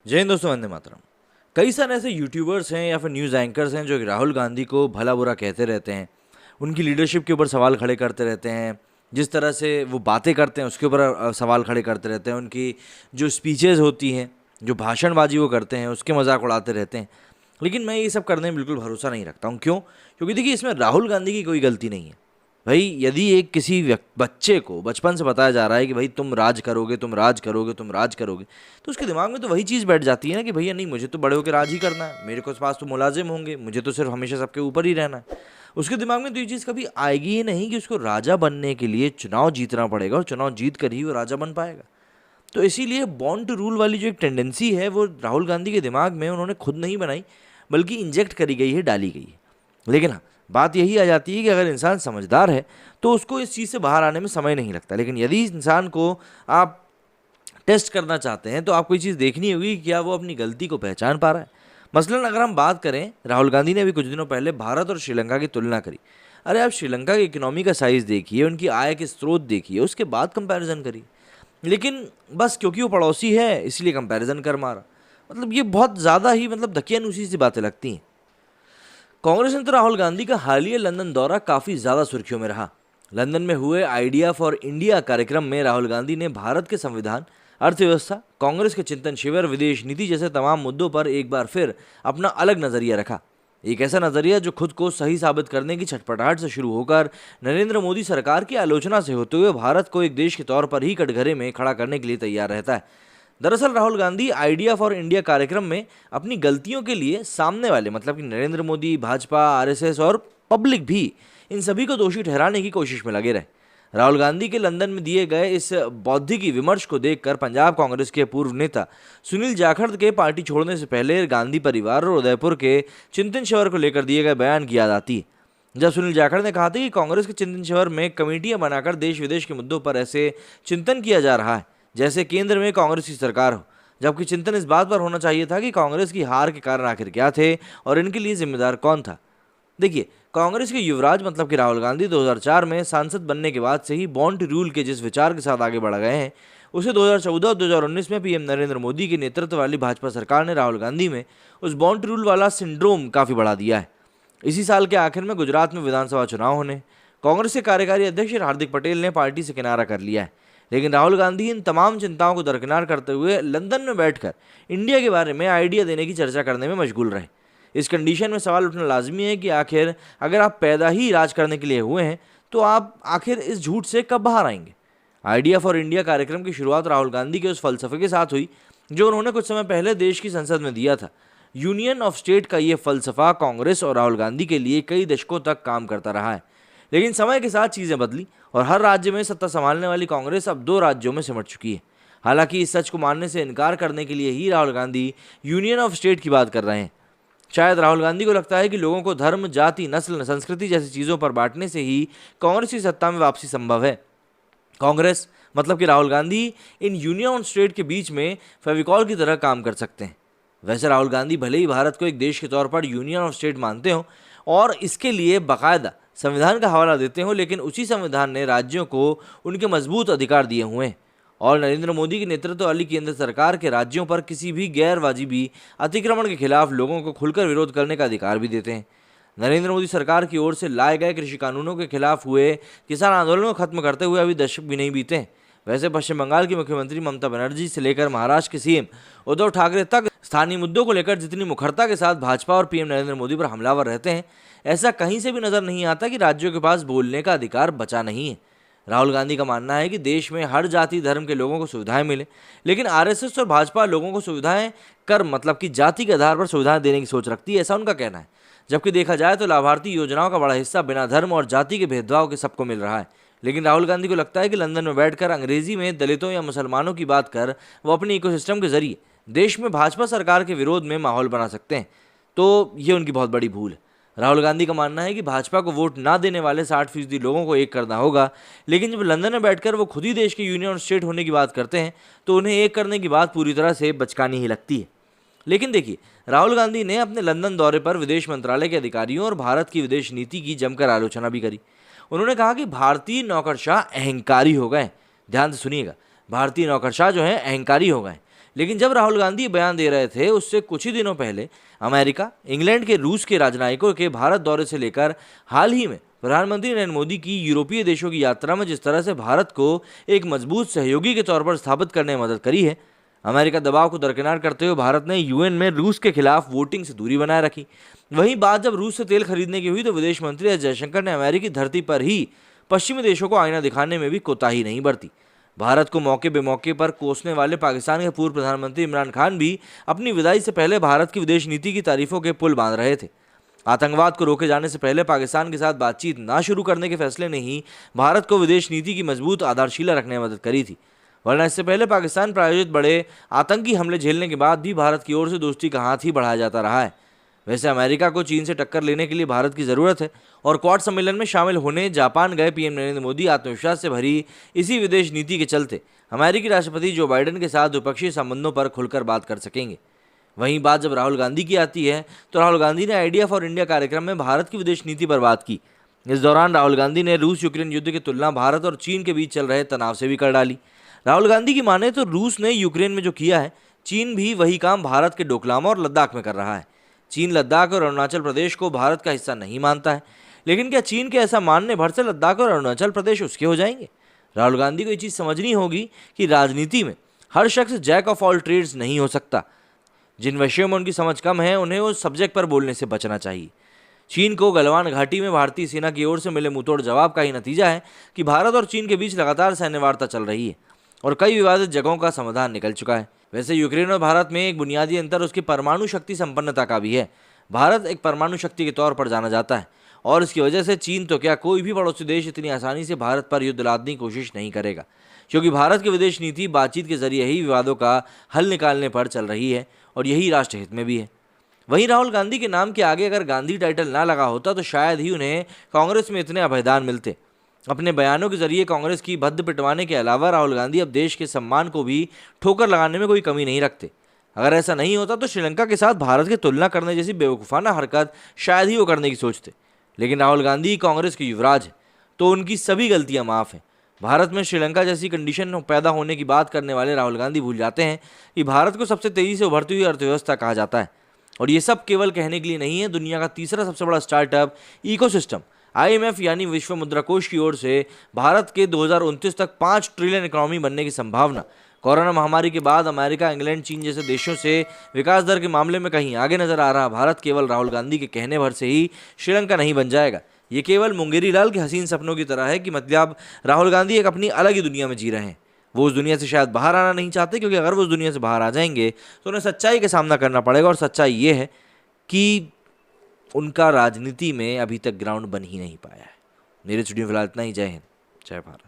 जय हिंद दोस्तों, वंदे मातरम। कई सारे ऐसे यूट्यूबर्स हैं या फिर न्यूज़ एंकर्स हैं जो कि राहुल गांधी को भला बुरा कहते रहते हैं, उनकी लीडरशिप के ऊपर सवाल खड़े करते रहते हैं, जिस तरह से वो बातें करते हैं उसके ऊपर सवाल खड़े करते रहते हैं, उनकी जो स्पीचेस होती हैं, जो भाषणबाजी वो करते हैं उसके मजाक उड़ाते रहते हैं। लेकिन मैं ये सब करने में बिल्कुल भरोसा नहीं रखता हूँ। क्यों? क्योंकि देखिए, इसमें राहुल गांधी की कोई गलती नहीं है। भाई, यदि एक किसी बच्चे को बचपन से बताया जा रहा है कि भाई तुम राज करोगे, तुम राज करोगे, तुम राज करोगे, तो उसके दिमाग में तो वही चीज़ बैठ जाती है ना कि भैया नहीं, मुझे तो बड़े होकर राज ही करना है, मेरे को पास तो मुलाजिम होंगे, मुझे तो सिर्फ हमेशा सबके ऊपर ही रहना है। उसके दिमाग में तो ये चीज़ कभी आएगी ही नहीं कि उसको राजा बनने के लिए चुनाव जीतना पड़ेगा और चुनाव जीत कर ही वो राजा बन पाएगा। तो इसीलिए बॉर्न टू रूल वाली जो एक टेंडेंसी है वो राहुल गांधी के दिमाग में उन्होंने खुद नहीं बनाई, बल्कि इंजेक्ट करी गई है, डाली गई है। लेकिन हाँ, बात यही आ जाती है कि अगर इंसान समझदार है तो उसको इस चीज़ से बाहर आने में समय नहीं लगता। लेकिन यदि इंसान को आप टेस्ट करना चाहते हैं तो आपको ये चीज़ देखनी होगी कि क्या वो अपनी गलती को पहचान पा रहा है। मसलन अगर हम बात करें, राहुल गांधी ने अभी कुछ दिनों पहले भारत और श्रीलंका की तुलना करी। अरे आप श्रीलंका की इकोनॉमी का साइज़ देखिए, उनकी आय के स्रोत देखिए, उसके बाद कंपैरिजन करिए। लेकिन बस क्योंकि वो पड़ोसी है इसलिए कंपैरिजन कर मारा। मतलब ये बहुत ज़्यादा ही दकियानूसी सी बातें लगती हैं। कांग्रेस ने तो राहुल गांधी का हालिया लंदन दौरा काफ़ी ज़्यादा सुर्खियों में रहा। लंदन में हुए आइडिया फॉर इंडिया कार्यक्रम में राहुल गांधी ने भारत के संविधान, अर्थव्यवस्था, कांग्रेस के चिंतन शिविर, विदेश नीति जैसे तमाम मुद्दों पर एक बार फिर अपना अलग नज़रिया रखा। एक ऐसा नज़रिया जो खुद को सही साबित करने की छटपटाहट से शुरू होकर नरेंद्र मोदी सरकार की आलोचना से होते हुए भारत को एक देश के तौर पर ही कटघरे में खड़ा करने के लिए तैयार रहता है। दरअसल Rahul Gandhi idea for India कार्यक्रम में अपनी गलतियों के लिए सामने वाले कि नरेंद्र मोदी, भाजपा, आरएसएस और पब्लिक भी, इन सभी को दोषी ठहराने की कोशिश में लगे रहे। राहुल गांधी के लंदन में दिए गए इस बौद्धिकी विमर्श को देखकर पंजाब कांग्रेस के पूर्व नेता सुनील जाखड़ के पार्टी छोड़ने से पहले गांधी परिवार और उदयपुर के चिंतन शिविर को लेकर दिए गए बयान की याद आती है। जब सुनील जाखड़ ने कहा था कि कांग्रेस के चिंतन शिविर में कमेटियां बनाकर देश विदेश के मुद्दों पर ऐसे चिंतन किया जा रहा है जैसे केंद्र में कांग्रेस की सरकार हो, जबकि चिंतन इस बात पर होना चाहिए था कि कांग्रेस की हार के कारण आखिर क्या थे और इनके लिए जिम्मेदार कौन था। देखिए, कांग्रेस के युवराज कि राहुल गांधी 2004 में सांसद बनने के बाद से ही बॉर्न टू रूल के जिस विचार के साथ आगे बढ़ गए हैं, उसे 2014 और 2019 में पीएम नरेंद्र मोदी के नेतृत्व वाली भाजपा सरकार ने राहुल गांधी में उस बॉर्न टू रूल वाला सिंड्रोम काफ़ी बढ़ा दिया है। इसी साल के आखिर में गुजरात में विधानसभा चुनाव होने, कांग्रेस के कार्यकारी अध्यक्ष हार्दिक पटेल ने पार्टी से किनारा कर लिया है। लेकिन राहुल गांधी इन तमाम चिंताओं को दरकिनार करते हुए लंदन में बैठकर इंडिया के बारे में आइडिया देने की चर्चा करने में मशगूल रहे। इस कंडीशन में सवाल उठना लाजमी है कि आखिर अगर आप पैदा ही राज करने के लिए हुए हैं तो आप आखिर इस झूठ से कब बाहर आएंगे। आइडिया फॉर इंडिया कार्यक्रम की शुरुआत राहुल गांधी के उस फलसफे के साथ हुई जो उन्होंने कुछ समय पहले देश की संसद में दिया था। यूनियन ऑफ स्टेट का ये फलसफा कांग्रेस और राहुल गांधी के लिए कई दशकों तक काम करता रहा है। लेकिन समय के साथ चीज़ें बदली और हर राज्य में सत्ता संभालने वाली कांग्रेस अब 2 राज्यों में सिमट चुकी है। हालांकि इस सच को मानने से इनकार करने के लिए ही Rahul Gandhi union of state की बात कर रहे हैं। शायद राहुल गांधी को लगता है कि लोगों को धर्म, जाति, नस्ल, संस्कृति जैसी चीज़ों पर बांटने से ही कांग्रेस की सत्ता में वापसी संभव है। कांग्रेस कि Rahul Gandhi in union of state के बीच में फेविकॉल की तरह काम कर सकते हैं। वैसे राहुल गांधी भले ही भारत को एक देश के तौर पर यूनियन ऑफ स्टेट मानते हों और इसके लिए बाकायदा संविधान का हवाला देते हों, लेकिन उसी संविधान ने राज्यों को उनके मजबूत अधिकार दिए हुए हैं और नरेंद्र मोदी के नेतृत्व वाली केंद्र सरकार के राज्यों पर किसी भी गैर वाजिबी अतिक्रमण के खिलाफ लोगों को खुलकर विरोध करने का अधिकार भी देते हैं। नरेंद्र मोदी सरकार की ओर से लाए गए कृषि कानूनों के खिलाफ हुए किसान आंदोलन को खत्म करते हुए अभी दशक भी नहीं बीते हैं। वैसे पश्चिम बंगाल की मुख्यमंत्री ममता बनर्जी से लेकर महाराष्ट्र के सीएम उद्धव ठाकरे तक स्थानीय मुद्दों को लेकर जितनी मुखरता के साथ भाजपा और पीएम नरेंद्र मोदी पर हमलावर रहते हैं, ऐसा कहीं से भी नजर नहीं आता कि राज्यों के पास बोलने का अधिकार बचा नहीं है। राहुल गांधी का मानना है कि देश में हर जाति धर्म के लोगों को सुविधाएं मिले, लेकिन आरएसएस और भाजपा लोगों को सुविधाएं कर कि जाति के आधार पर सुविधाएं देने की सोच रखती है, ऐसा उनका कहना है। जबकि देखा जाए तो लाभार्थी योजनाओं का बड़ा हिस्सा बिना धर्म और जाति के भेदभाव के सबको मिल रहा है। लेकिन राहुल गांधी को लगता है कि लंदन में बैठकर अंग्रेजी में दलितों या मुसलमानों की बात कर वो अपने इकोसिस्टम के जरिए देश में भाजपा सरकार के विरोध में माहौल बना सकते हैं। तो ये उनकी बहुत बड़ी भूल है। राहुल गांधी का मानना है कि भाजपा को वोट ना देने वाले 60% लोगों को एक करना होगा, लेकिन जब लंदन में बैठकर वो खुद ही देश के यूनियन और स्टेट होने की बात करते हैं तो उन्हें एक करने की बात पूरी तरह से बचकानी ही लगती है। लेकिन देखिए, राहुल गांधी ने अपने लंदन दौरे पर विदेश मंत्रालय के अधिकारियों और भारत की विदेश नीति की जमकर आलोचना भी करी। उन्होंने कहा कि भारतीय नौकरशाह अहंकारी हो गए। ध्यान से सुनिएगा, भारतीय नौकरशाह जो हैं अहंकारी हो गए, लेकिन जब राहुल गांधी ये बयान दे रहे थे उससे कुछ ही दिनों पहले अमेरिका, इंग्लैंड के, रूस के राजनयिकों के भारत दौरे से लेकर हाल ही में प्रधानमंत्री नरेंद्र मोदी की यूरोपीय देशों की यात्रा में जिस तरह से भारत को एक मजबूत सहयोगी के तौर पर स्थापित करने में मदद करी है, अमेरिका दबाव को दरकिनार करते हुए भारत ने यूएन में रूस के खिलाफ वोटिंग से दूरी बनाए रखी। वहीं बात जब रूस से तेल खरीदने की हुई तो विदेश मंत्री एस जयशंकर ने अमेरिकी धरती पर ही पश्चिमी देशों को आईना दिखाने में भी कोताही नहीं बरती। भारत को मौके बेमौके पर कोसने वाले पाकिस्तान के पूर्व प्रधानमंत्री इमरान खान भी अपनी विदाई से पहले भारत की विदेश नीति की तारीफों के पुल बांध रहे थे। आतंकवाद को रोके जाने से पहले पाकिस्तान के साथ बातचीत ना शुरू करने के फैसले ने ही भारत को विदेश नीति की मजबूत आधारशिला रखने में मदद करी थी, वरना इससे पहले पाकिस्तान प्रायोजित बड़े आतंकी हमले झेलने के बाद भी भारत की ओर से दोस्ती का हाथ ही बढ़ाया जाता रहा है। वैसे अमेरिका को चीन से टक्कर लेने के लिए भारत की ज़रूरत है और क्वाड सम्मेलन में शामिल होने जापान गए पीएम नरेंद्र मोदी आत्मविश्वास से भरी इसी विदेश नीति के चलते अमेरिकी राष्ट्रपति जो बाइडेन के साथ द्विपक्षीय संबंधों पर खुलकर बात कर सकेंगे। वहीं बात जब राहुल गांधी की आती है तो राहुल गांधी ने आइडिया फॉर इंडिया कार्यक्रम में भारत की विदेश नीति पर बात की। इस दौरान राहुल गांधी ने रूस यूक्रेन युद्ध की तुलना भारत और चीन के बीच चल रहे तनाव से भी कर डाली। राहुल गांधी की माने तो रूस ने यूक्रेन में जो किया है, चीन भी वही काम भारत के डोकलाम और लद्दाख में कर रहा है। चीन लद्दाख और अरुणाचल प्रदेश को भारत का हिस्सा नहीं मानता है, लेकिन क्या चीन के ऐसा मानने भर से लद्दाख और अरुणाचल प्रदेश उसके हो जाएंगे? राहुल गांधी को ये चीज़ समझनी होगी कि राजनीति में हर शख्स जैक ऑफ ऑल ट्रेड्स नहीं हो सकता। जिन विषयों में उनकी समझ कम है उन्हें उस सब्जेक्ट पर बोलने से बचना चाहिए। चीन को गलवान घाटी में भारतीय सेना की ओर से मिले मुंहतोड़ जवाब का ही नतीजा है कि भारत और चीन के बीच लगातार सैन्य वार्ता चल रही है और कई विवादित जगहों का समाधान निकल चुका है। वैसे यूक्रेन और भारत में एक बुनियादी अंतर उसकी परमाणु शक्ति संपन्नता का भी है। भारत एक परमाणु शक्ति के तौर पर जाना जाता है और इसकी वजह से चीन तो क्या कोई भी पड़ोसी देश इतनी आसानी से भारत पर युद्ध लादने की कोशिश नहीं करेगा, क्योंकि भारत की विदेश नीति बातचीत के जरिए ही विवादों का हल निकालने पर चल रही है और यही राष्ट्रहित में भी है। वहीं राहुल गांधी के नाम के आगे अगर गांधी टाइटल ना लगा होता तो शायद ही उन्हें कांग्रेस में इतने अभयदान मिलते। अपने बयानों के जरिए कांग्रेस की भद्द पिटवाने के अलावा राहुल गांधी अब देश के सम्मान को भी ठोकर लगाने में कोई कमी नहीं रखते। अगर ऐसा नहीं होता तो श्रीलंका के साथ भारत की तुलना करने जैसी बेवकूफ़ाना हरकत शायद ही वो करने की सोचते। लेकिन राहुल गांधी कांग्रेस के युवराज हैं तो उनकी सभी गलतियां माफ़ हैं। भारत में श्रीलंका जैसी कंडीशन पैदा होने की बात करने वाले राहुल गांधी भूल जाते हैं कि भारत को सबसे तेज़ी से उभरती हुई अर्थव्यवस्था कहा जाता है और ये सब केवल कहने के लिए नहीं है। दुनिया का तीसरा सबसे बड़ा स्टार्टअप इकोसिस्टम IMF यानी विश्व मुद्रा कोष की ओर से भारत के 2029 तक 5 ट्रिलियन इकोनॉमी बनने की संभावना। कोरोना महामारी के बाद अमेरिका, इंग्लैंड, चीन जैसे देशों से विकास दर के मामले में कहीं आगे नजर आ रहा भारत केवल राहुल गांधी के कहने भर से ही श्रीलंका नहीं बन जाएगा। ये केवल मुंगेरी लाल के हसीन सपनों की तरह है कि मतलब राहुल गांधी एक अपनी अलग ही दुनिया में जी रहे हैं। वो उस दुनिया से शायद बाहर आना नहीं चाहते, क्योंकि अगर वो उस दुनिया से बाहर आ जाएंगे तो उन्हें सच्चाई का सामना करना पड़ेगा और सच्चाई ये है कि उनका राजनीति में अभी तक ग्राउंड बन ही नहीं पाया है। मेरे स्टूडियो में फिलहाल इतना ही। जय हिंद, जय भारत।